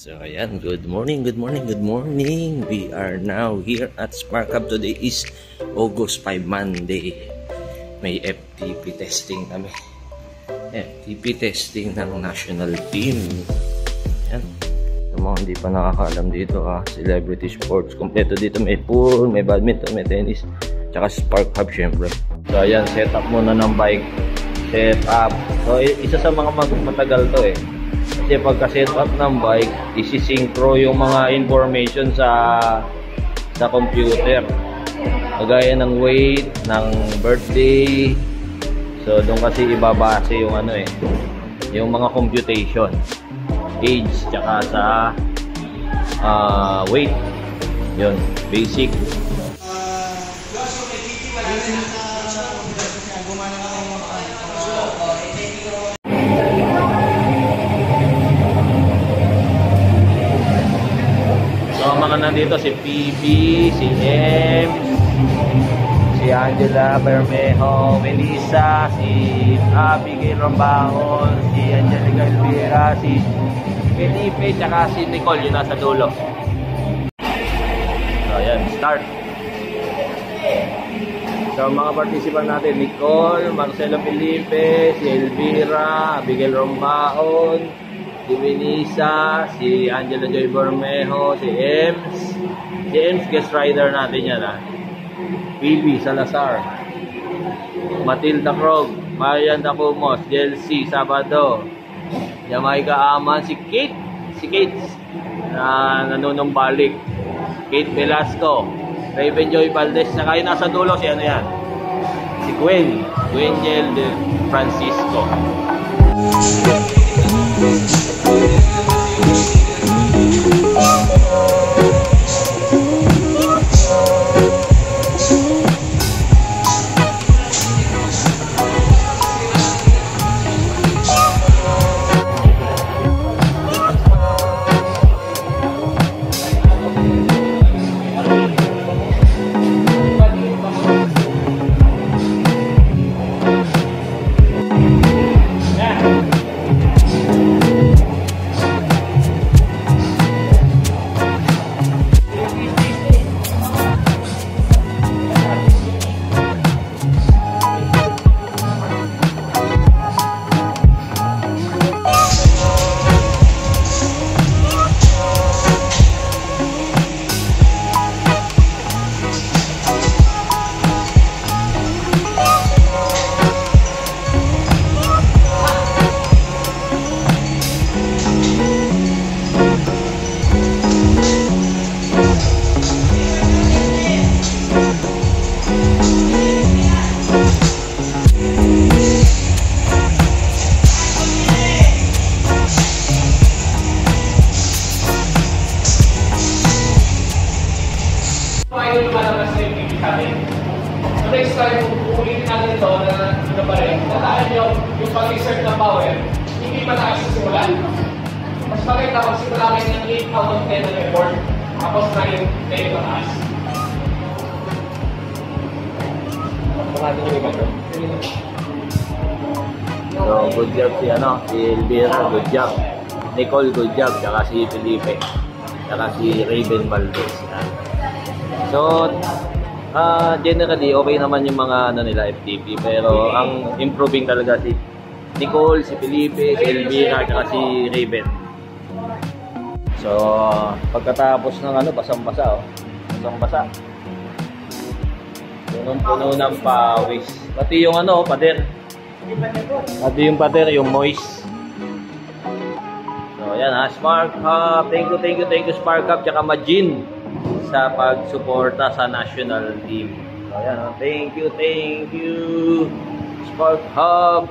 So ayan, good morning. We are now here at Spark Hub. Today is August 5, Monday. May FTP testing kami. FTP testing ng national team. Ayan. Sa mga hindi pa nakakaalam dito, Celebrity Sports. Kompleto dito, may pool, may badminton, may tennis, tsaka Spark Hub syempre. So ayan, set up muna ng bike. Set up. So isa sa mga matagal to Kasi pagka-set up ng bike, isi-synchro yung mga information sa computer. Kagaya ng weight, ng birthday. So doon kasi ibabase yung yung mga computation. Age, tsaka sa weight. Yun, basic. Nandito si PB, si M, si Angela Bermejo, Melissa, si Abigail Rombahon, si Angelica Elvira, si Felipe, tsaka si Nicole, yun nasa dulo. So ayan, start. So mga participant natin, Nicole, Marcelo Felipe, si Elvira, Abigail Rombahon, si Melissa, si Angela Joy Bermejo, si Ems. Si Ems, guest rider natin yan Phoebe Salazar, Matilda Krog, Marian Dacumos, Jelcy Sabado, Jamaica Aman, si Kate na nanunumbalik, Kate Velasco, Raven Joy Valdez, saka yung nasa dulo si si Gwenjel de Francisco. Next time, ulitin natin ito na pa rin. Tataan nyo yung pag-exert na power, hindi mataas sa simulan. Mas maganda magsimula kayo ng 8 out of 10 na effort, tapos 9, 10 mataas. So, good job si Elvira, good job. Nicole, good job. Tsaka si Felipe. Tsaka si Raven Valdez. So, generally, okay naman yung mga nila FTP. Pero, ang improving talaga si Nicole, si Felipe, si Elvira, tsaka si Raven. So, pagkatapos ng basang-basa, basang-basa. Punong-puno ng pawis. Pati yung pader. Pati yung pader, yung moist. So, yan Spark Hub. Thank you Spark Hub, tsaka Majin sa pagsuporta sa national team. So, ayan, thank you Spark Hub.